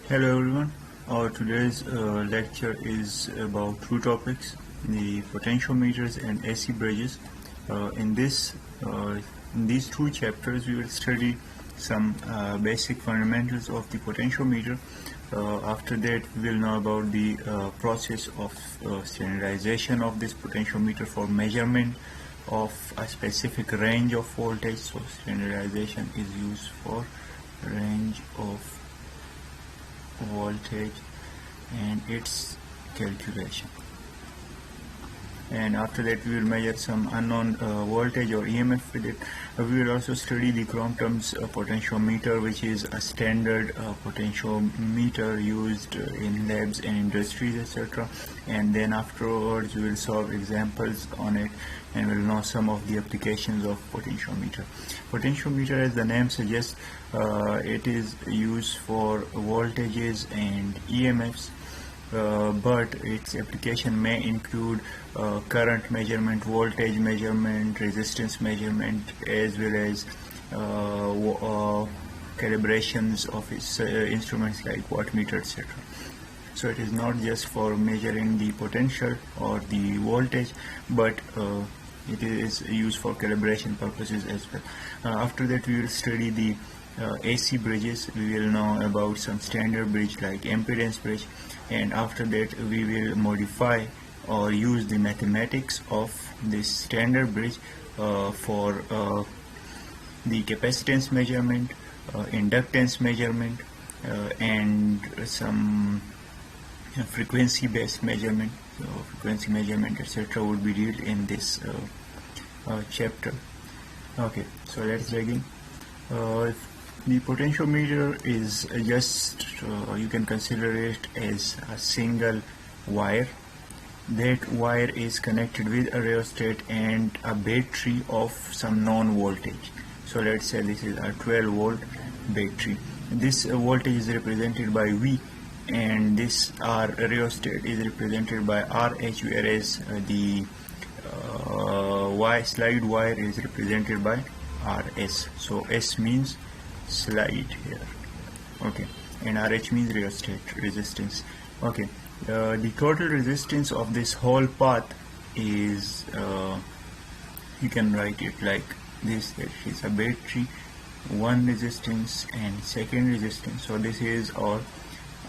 Hello everyone. Today's lecture is about two topics: the potentiometers and AC bridges. In these two chapters, we will study some basic fundamentals of the potentiometer. After that, we will know about the process of standardization of this potentiometer for measurement of a specific range of voltage. So standardization is used for range of voltage and its calculation. And after that, we will measure some unknown voltage or EMF with it. We will also study the Crompton's potentiometer, which is a standard potentiometer used in labs and industries, etc. And then afterwards, we will solve examples on it and will know some of the applications of potentiometer. Potentiometer, as the name suggests, it is used for voltages and EMFs. But its application may include current measurement, voltage measurement, resistance measurement, as well as calibrations of its instruments like Wattmeter, etc. So it is not just for measuring the potential or the voltage, but it is used for calibration purposes as well. After that, we will study the AC bridges. We will know about some standard bridge like impedance bridge, and after that we will modify or use the mathematics of this standard bridge for the capacitance measurement, inductance measurement, and some frequency based measurement. So frequency measurement, etc. would be dealt in this chapter. Okay, so let's begin. The potentiometer is just, you can consider it as a single wire. That wire is connected with a rheostat and a battery of some known voltage. So let's say this is a 12 volt battery. This voltage is represented by V, and this R rheostat is represented by RH, whereas the slide wire is represented by RS. So S means slide here, okay, and RH means rheostat resistance. Okay, the total resistance of this whole path is, you can write it like this: that is a battery, one resistance and second resistance. So this is our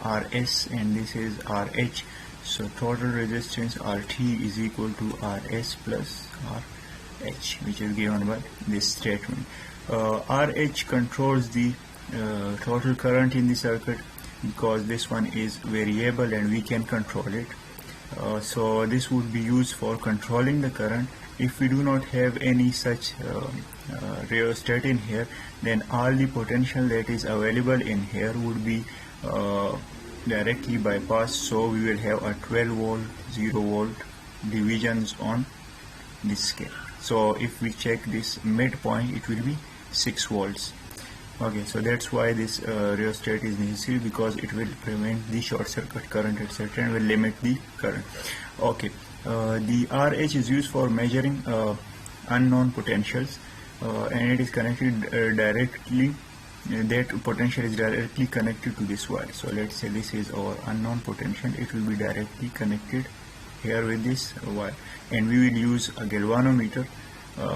RS and this is RH. So total resistance RT is equal to RS plus RH, which is given by this statement. RH controls the total current in the circuit, because this one is variable and we can control it. So this would be used for controlling the current. If we do not have any such rheostat in here, then all the potential that is available in here would be directly bypassed. So we will have a 12 volt, 0 volt divisions on this scale. So if we check this midpoint, it will be 6 volts. Okay, so that's why this rheostat is necessary, because it will prevent the short circuit current, etc., and will limit the current. Okay, the RH is used for measuring unknown potentials, and it is connected directly. That potential is directly connected to this wire. So let's say this is our unknown potential. It will be directly connected here with this wire, and we will use a galvanometer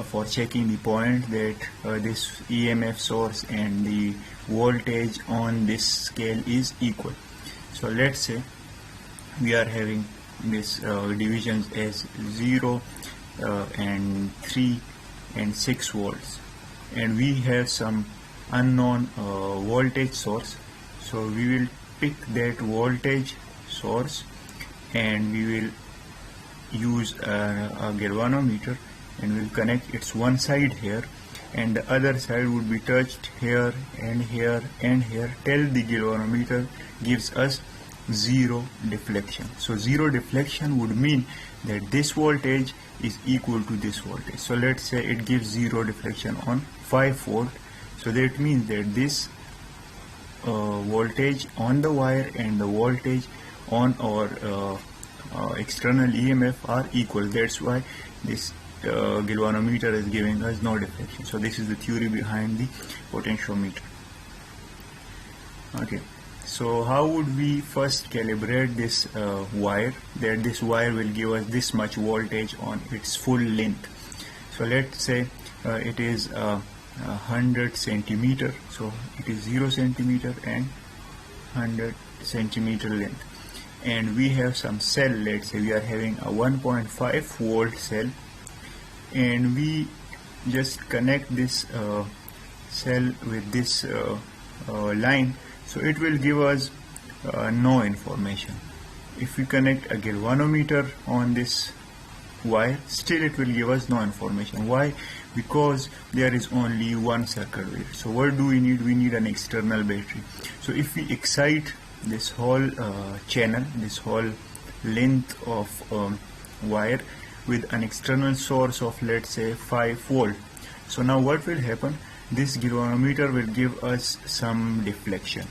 for checking the point that this EMF source and the voltage on this scale is equal. So let's say we are having this divisions as 0 and 3 and 6 volts, and we have some unknown voltage source. So we will pick that voltage source and we will use a galvanometer, and we'll connect its one side here, and the other side would be touched here and here and here till the galvanometer gives us 0 deflection. So 0 deflection would mean that this voltage is equal to this voltage. So let's say it gives 0 deflection on 5 volt. So that means that this voltage on the wire and the voltage on our external EMF are equal. That's why this galvanometer is giving us no deflection. So this is the theory behind the potentiometer. Okay, So how would we first calibrate this wire, that this wire will give us this much voltage on its full length? So let's say it is 100 centimeter, so it is 0 centimeter and 100 centimeter length, and we have some cell. Let's say we are having a 1.5 volt cell, and we just connect this cell with this line, so it will give us no information. If we connect a galvanometer on this wire, still it will give us no information. Why? Because there is only one circuit wire. So what do we need? We need an external battery. So if we excite this whole channel, this whole length of wire with an external source of, let's say, 5 volt, so now what will happen? This galvanometer will give us some deflection,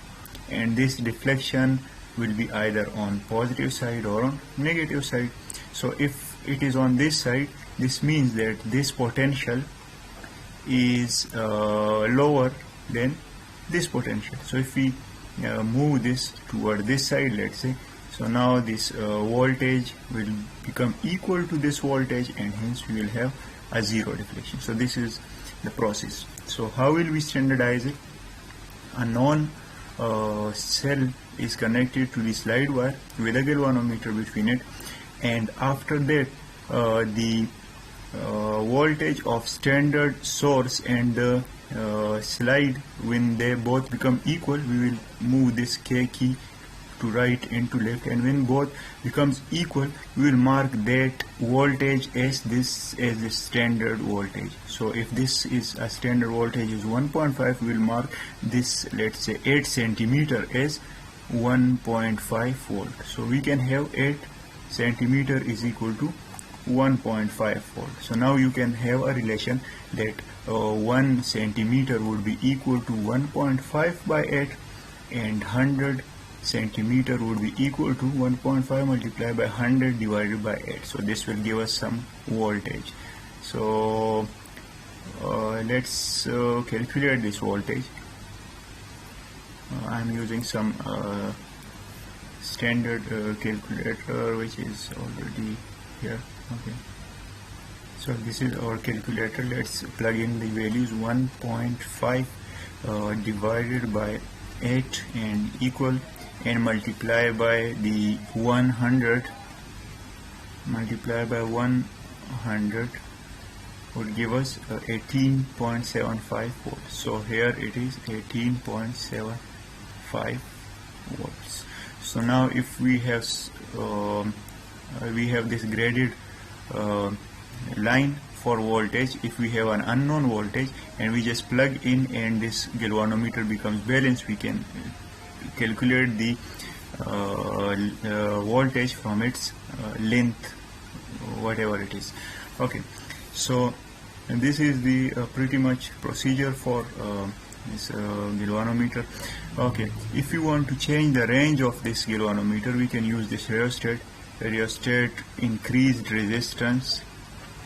and this deflection will be either on positive side or on negative side. So if it is on this side, this means that this potential is lower than this potential. So if we move this toward this side, let's say, so now this voltage will become equal to this voltage, and hence we will have a zero deflection. So this is the process. So how will we standardize it? A non cell is connected to the slide wire with a galvanometer between it, and after that the voltage of standard source and the slide, when they both become equal, we will move this K key to right and to left, and when both becomes equal, we will mark that voltage as this standard voltage. So if this is a standard voltage is 1.5, we will mark this, let's say, 8 centimeter as 1.5 volt. So we can have 8 centimeter is equal to 1.5 volt. So now you can have a relation that 1 centimeter would be equal to 1.5 by 8, and 100 centimeter would be equal to 1.5 multiplied by 100 divided by 8. So this will give us some voltage. So let's calculate this voltage. I'm using some standard calculator which is already here. Okay, so this is our calculator. Let's plug in the values. 1.5 divided by 8 and equal, and multiply by the 100, multiply by 100 would give us 18.75 volts. So here it is 18.75 volts. So now if we have this graded line for voltage, if we have an unknown voltage and we just plug in and this galvanometer becomes balanced, we can calculate the voltage from its length, whatever it is. Okay, so and this is the pretty much procedure for this galvanometer. Okay, if you want to change the range of this galvanometer, we can use this rheostat. Rheostat increased resistance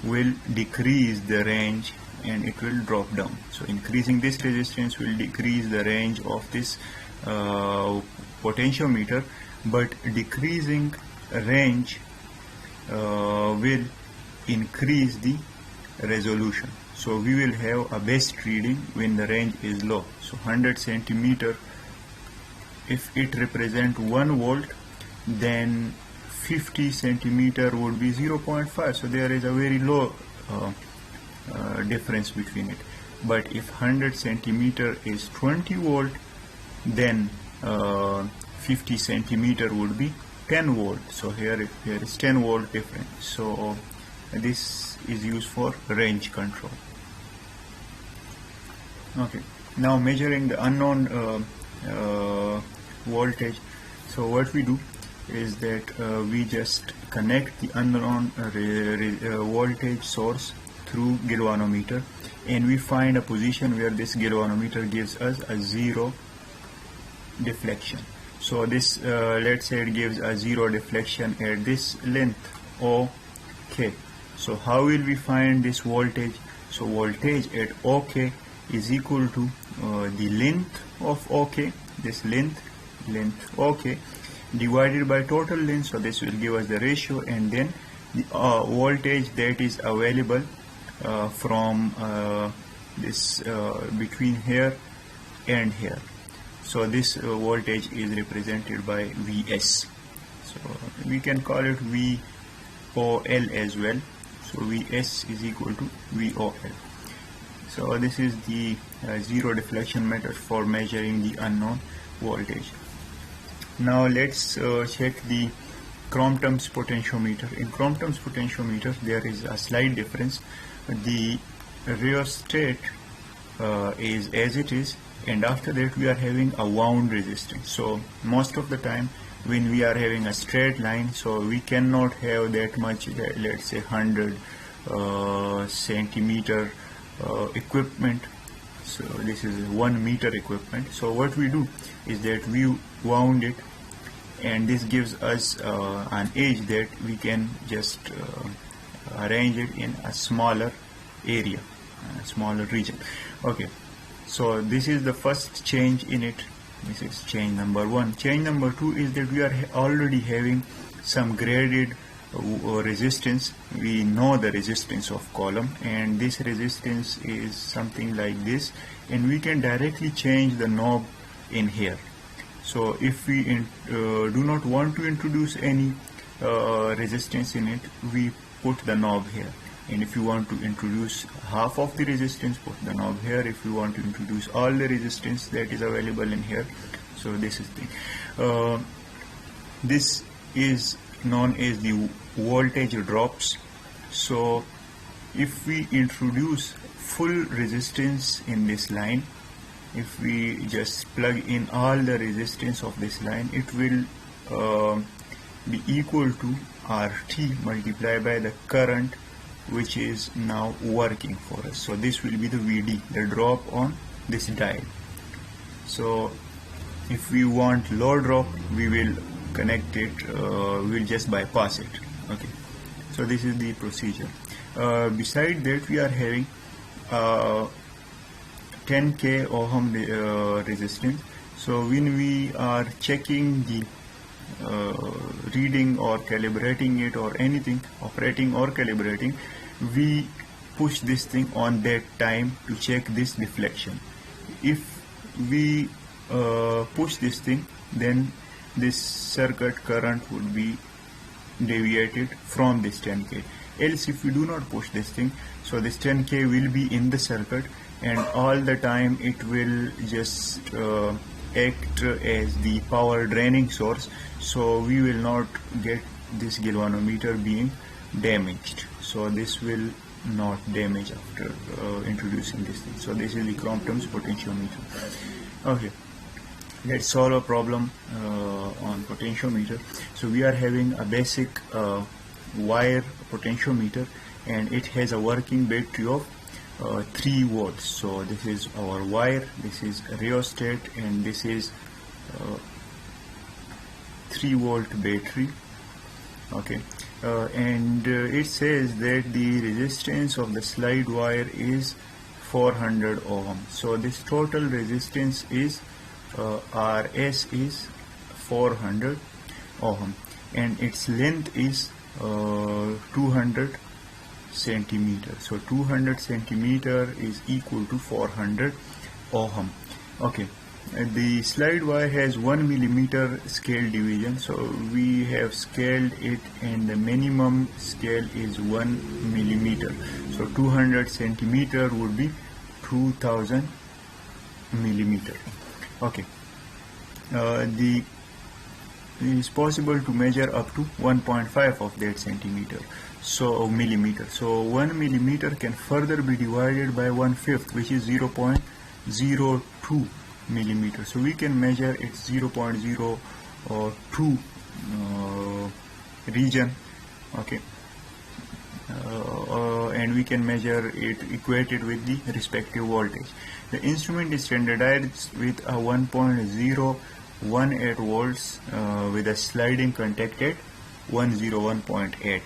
will decrease the range and it will drop down. So increasing this resistance will decrease the range of this potentiometer, but decreasing range will increase the resolution. So we will have a best reading when the range is low. So 100 centimeter, if it represent 1 volt, then 50 centimeter would be 0.5. So there is a very low difference between it. But if 100 centimeter is 20 volt, then 50 centimeter would be 10 volt. So here is 10 volt difference. So this is used for range control. Okay, now measuring the unknown voltage. So what we do is that we just connect the unknown voltage source through galvanometer, and we find a position where this galvanometer gives us a zero deflection. So this let's say it gives a zero deflection at this length OK. So how will we find this voltage? So voltage at OK is equal to the length of OK, this length, length, okay, divided by total length, so this will give us the ratio, and then the voltage that is available from this between here and here. So this voltage is represented by Vs, so we can call it VOL as well. So Vs is equal to VOL. So this is the zero deflection method for measuring the unknown voltage. Now let's check the Crompton's potentiometer. In Crompton's potentiometer there is a slight difference. The rheostat is as it is, and after that we are having a wound resistance. So most of the time when we are having a straight line, so we cannot have that much, let's say 100 centimeter equipment. So this is 1 meter equipment. So what we do is that we wound it, and this gives us an edge that we can just arrange it in a smaller area, a smaller region. Okay, so this is the first change in it. This is change number 1. Change number 2 is that we are already having some graded resistance. We know the resistance of column, and this resistance is something like this, and we can directly change the knob in here. So if we do not want to introduce any resistance in it, we put the knob here, and if you want to introduce half of the resistance, put the knob here. If you want to introduce all the resistance that is available in here, so this is the this is known as the voltage drops. So if we introduce full resistance in this line, if we just plug in all the resistance of this line, it will be equal to RT multiplied by the current which is now working for us. So this will be the VD, the drop on this dial. So if we want low drop, we will connect it, we will just bypass it. Okay, so this is the procedure. Beside that, we are having 10k ohm resistance. So when we are checking the reading or calibrating it or anything, operating or calibrating, we push this thing on that time to check this deflection. If we push this thing, then this circuit current would be deviated from this 10k. Else if we do not push this thing, so this 10k will be in the circuit, and all the time it will just act as the power draining source, so we will not get this galvanometer being damaged. So this will not damage after introducing this thing. So this is the Crompton's potentiometer. Okay, let's solve a problem on potentiometer. So we are having a basic wire potentiometer, and it has a working battery of 3 volts. So this is our wire, this is rheostat, and this is 3 volt battery. Okay, and it says that the resistance of the slide wire is 400 ohm. So this total resistance is RS is 400 ohm, and its length is 200 centimeter. So 200 centimeter is equal to 400 ohm. Okay, the slide wire has 1 millimeter scale division, so we have scaled it, and the minimum scale is 1 millimeter. So 200 centimeter would be 2000 millimeter. Okay, it is possible to measure up to 1.5 of that centimeter, so millimeter. So 1 millimeter can further be divided by 1/5, which is 0.02 millimeter. So we can measure its 0.02 region. Okay, and we can measure it equated with the respective voltage. The instrument is standardized with a 1.018 volts with a sliding contact at 101.8.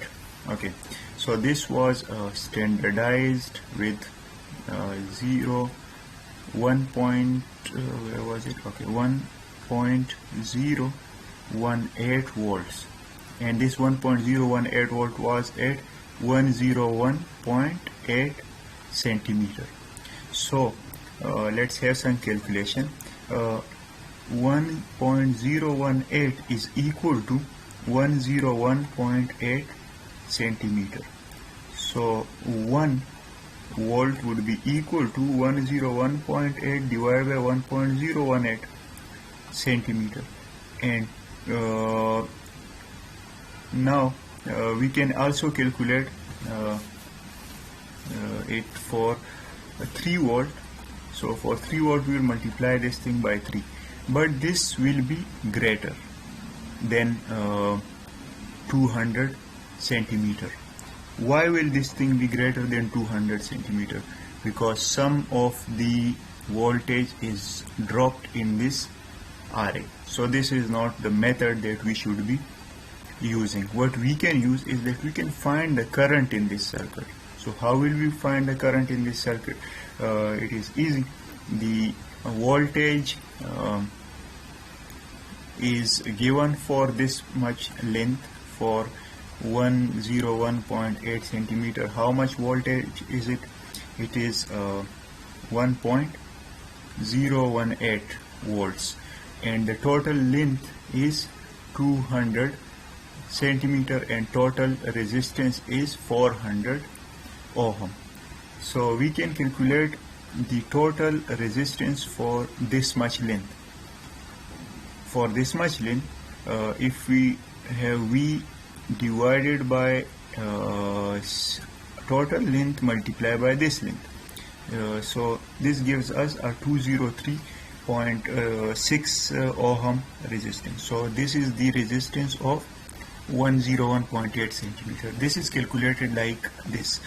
Okay, so this was standardized with 1 point where was it? Okay, 1 1.018 volts, and this 1.018 volt was at 101.8 centimeter. So let's have some calculation. 1.018 is equal to 101.8 centimeter. So 1 volt would be equal to 101.8 divided by 1.018 centimeter. And now we can also calculate it for 3 volt. So for 3 volt we will multiply this thing by 3, but this will be greater than 200 centimeter. Why will this thing be greater than 200 centimeter? Because some of the voltage is dropped in this array. So this is not the method that we should be using. What we can use is that we can find the current in this circuit. So how will we find the current in this circuit? It is easy. The voltage is given for this much length, for 101.8 centimeter. How much voltage is it? It is 1.018 volts, and the total length is 200 centimeter, and total resistance is 400 ohm. So we can calculate the total resistance for this much length. For this much length, if we have V divided by total length multiplied by this length, so this gives us a 203.6 ohm resistance. So this is the resistance of 101.8 centimeter. This is calculated like this.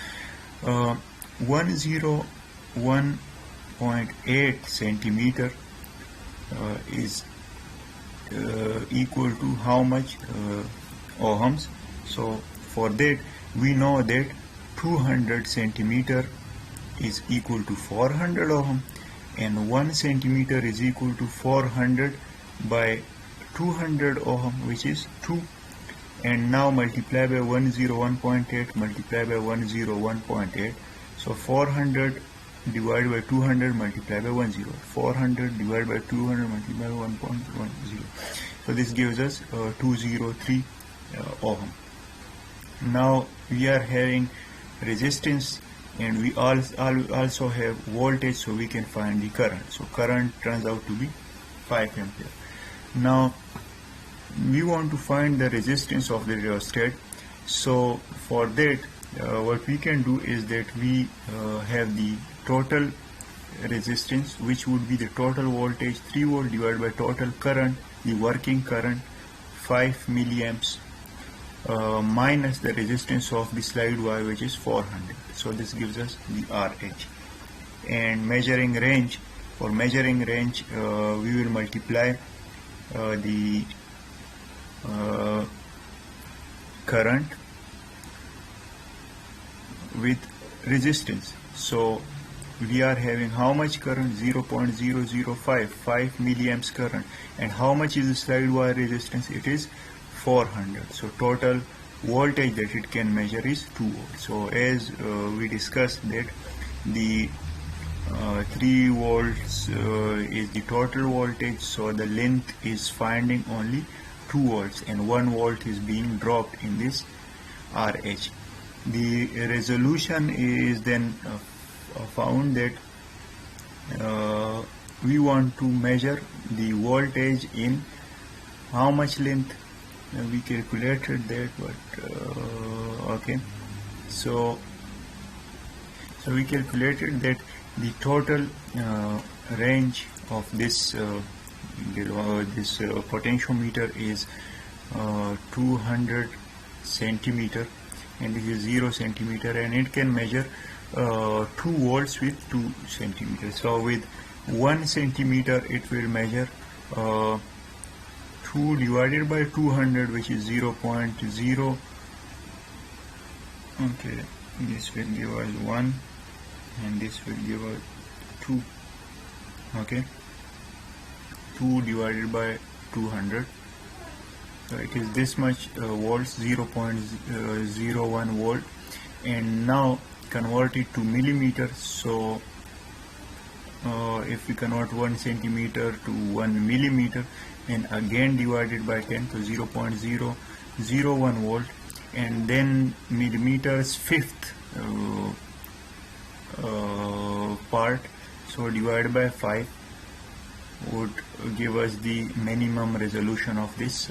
101.8 centimeter is equal to how much ohms? So for that we know that 200 centimeter is equal to 400 ohm, and 1 centimeter is equal to 400 by 200 ohm, which is 2. And now multiply by 101.8, multiply by 101.8. So 400 divided by 200 multiplied by 10. 400 divided by 200 multiplied by 1.10. So this gives us 203 ohm. Now we are having resistance, and we also have voltage, so we can find the current. So current turns out to be 5 ampere. Now we want to find the resistance of the rheostat. So for that, what we can do is that we have the total resistance, which would be the total voltage 3 volt divided by total current, the working current 5 milliamps, minus the resistance of the slide wire, which is 400. So this gives us the RH. And measuring range, for measuring range we will multiply the current with resistance. So we are having how much current? 0.005, 5 milliamps current. And how much is the slide wire resistance? It is 400. So total voltage that it can measure is 2 volts. So as we discussed that the 3 volts is the total voltage, so the length is finding only 2 volts, and 1 volt is being dropped in this RH. The resolution is then found that we want to measure the voltage in how much length. We calculated that, but okay. So we calculated that the total range of this potentiometer is 200 centimeter, and this is 0 centimeter, and it can measure 2 volts with 2 centimeters. So with 1 centimeter it will measure 2 divided by 200, which is 0.0. Okay, this will give us 1, and this will give us 2. Okay, 2 divided by 200. So it is this much volts, 0.01 volt. And now convert it to millimeters. So if we convert 1 centimeter to 1 millimeter, and again divided by 10, so 0.001 volt, and then millimeters fifth part, so divided by 5 would give us the minimum resolution of this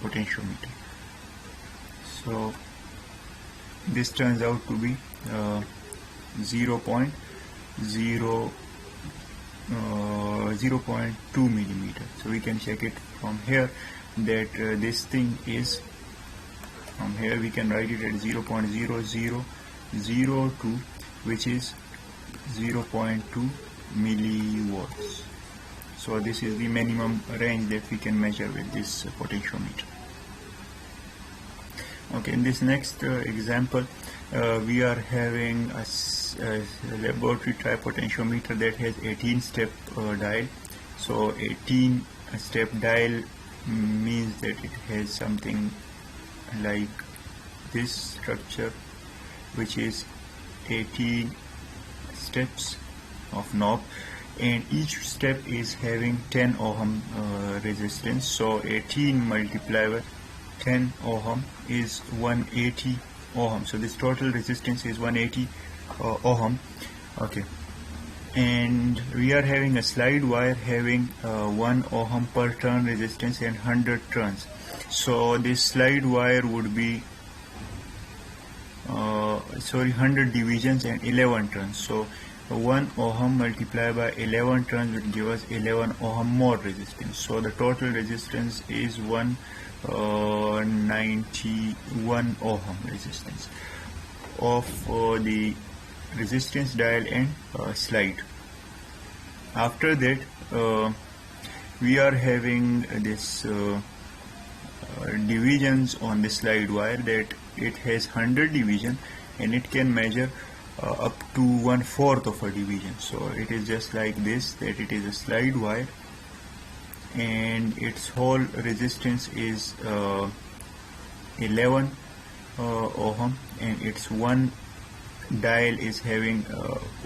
potentiometer. So this turns out to be 0.2 millimeter. So we can check it from here that this thing is, from here we can write it at 0.0002, which is 0.2 millivolts. So this is the minimum range that we can measure with this potentiometer. Okay, in this next example, we are having a laboratory tripotentiometer that has 18 step dial. So 18 step dial means that it has something like this structure, which is 18 steps of knob, and each step is having 10 ohm resistance. So 18 multiplied by 10 ohm is 180 ohm. So this total resistance is 180 ohm. Okay, and we are having a slide wire having 1 ohm per turn resistance and 100 turns. So this slide wire would be 100 divisions and 11 turns. So 1 ohm multiplied by 11 turns will give us 11 ohm more resistance. So the total resistance is 191 ohm resistance of the resistance dial and slide. After that, we are having this divisions on the slide wire, that it has 100 division and it can measure up to 1/4 of a division. So it is just like this, that it is a slide wire and its whole resistance is 11 ohm, and its one dial is having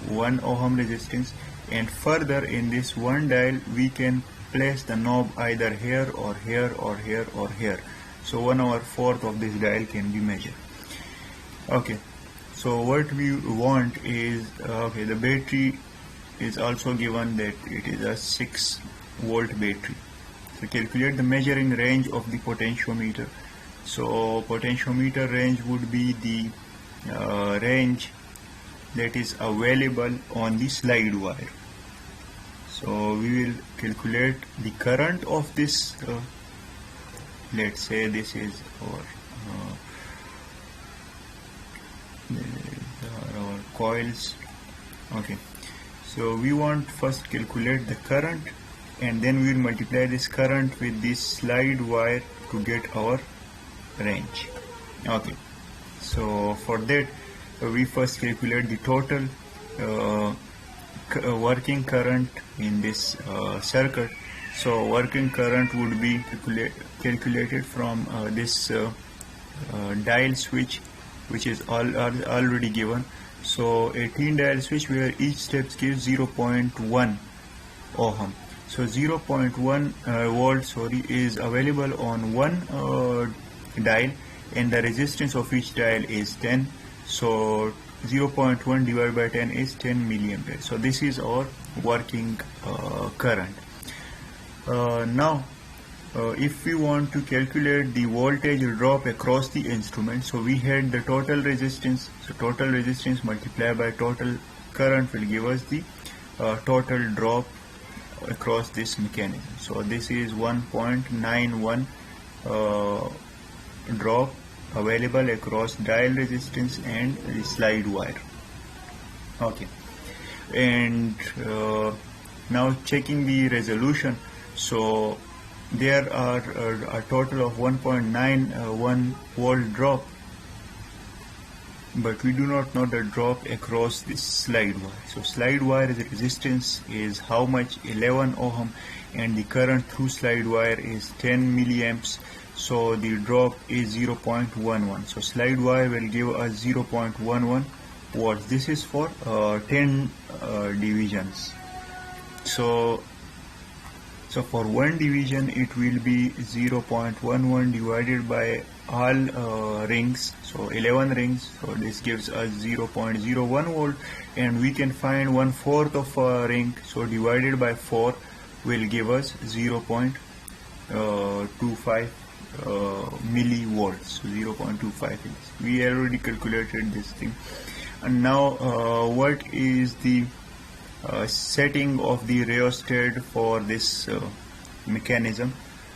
1 ohm resistance, and further in this one dial we can place the knob either here or here or here or here. So 1/4 of this dial can be measured. Okay, so what we want is, okay, the battery is also given that it is a 6 volt battery. So calculate the measuring range of the potentiometer. So potentiometer range would be the range that is available on the slide wire. So we will calculate the current of this, let's say this is our coils. Okay, so we want first calculate the current, and then we will multiply this current with this slide wire to get our range. Okay, so for that we first calculate the total working current in this circuit. So working current would be calculated from this dial switch, which is already given. So 18 dial switch where each step gives 0.1 ohm. So 0.1 volt is available on one dial, and the resistance of each dial is 10. So 0.1 divided by 10 is 10 milliampere. So this is our working current. Now if we want to calculate the voltage drop across the instrument, so we had the total resistance. So total resistance multiplied by total current will give us the total drop across this mechanism. So this is 1.91 drop available across dial resistance and the slide wire. Okay, and now checking the resolution. So there are a total of 1.91 volt drop but we do not know the drop across this slide wire. So slide wire's resistance is how much? 11 ohm, and the current through slide wire is 10 milliamps. So the drop is 0.11. So slide wire will give us 0.11 watts. This is for 10 divisions. So for one division it will be 0.11 divided by all rings, so 11 rings, so this gives us 0.01 volt, and we can find 1/4 of a ring, so divided by 4 will give us 0.25 millivolts, so 0.25. We already calculated this thing. And now what is the setting of the rheostat for this mechanism?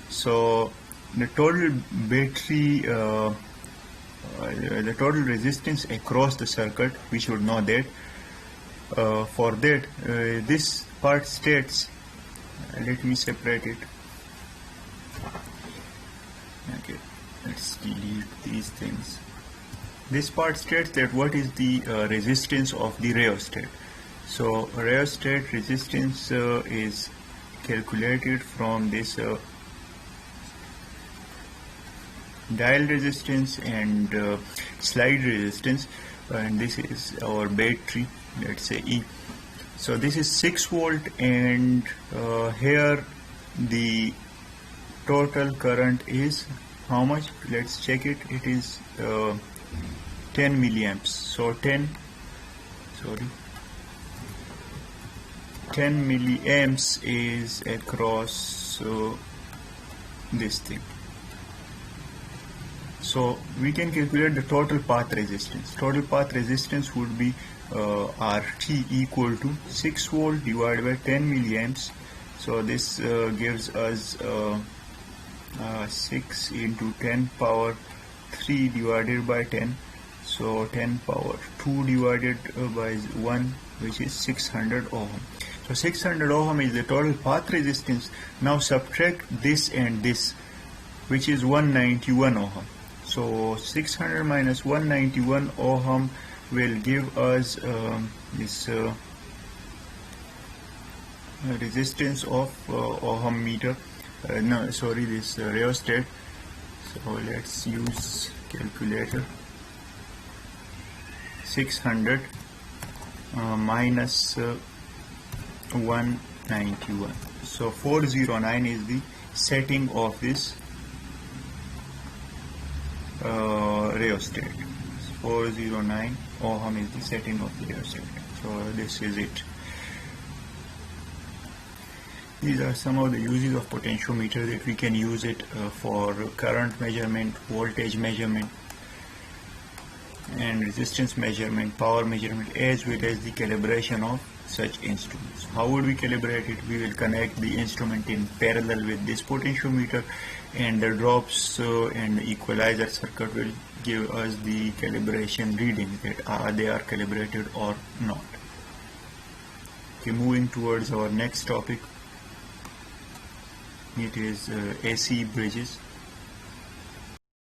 So the total battery, the total resistance across the circuit, we should know that. For that, this part states, let me separate it. Okay, let's delete these things. This part states that what is the resistance of the rheostat. So rheostat resistance is calculated from this dial resistance and slide resistance, and this is our battery, let's say E. So this is 6 volt, and here the total current is how much? Let's check it. It is 10 milliamps. So 10 milliamps is across this thing. So we can calculate the total path resistance. Total path resistance would be RT equal to 6 volt divided by 10 milliamps. So this gives us 6 into 10 power 3 divided by 10. So 10 power 2 divided by 1, which is 600 ohm. So 600 ohm is the total path resistance. Now subtract this and this, which is 191 ohm. So 600 minus 191 ohm will give us this resistance of ohm meter. This rheostat. So let's use calculator. 600 minus 191. So 409 is the setting of this rheostat. 409 ohm is the setting of the rheostat. So this is it. These are some of the uses of potentiometer that we can use it for current measurement, voltage measurement, and resistance measurement, power measurement, as well as the calibration of such instruments. How would we calibrate it? We will connect the instrument in parallel with this potentiometer, and the drops and the equalizer circuit will give us the calibration reading, that they are calibrated or not. Okay, moving towards our next topic. It is AC bridges.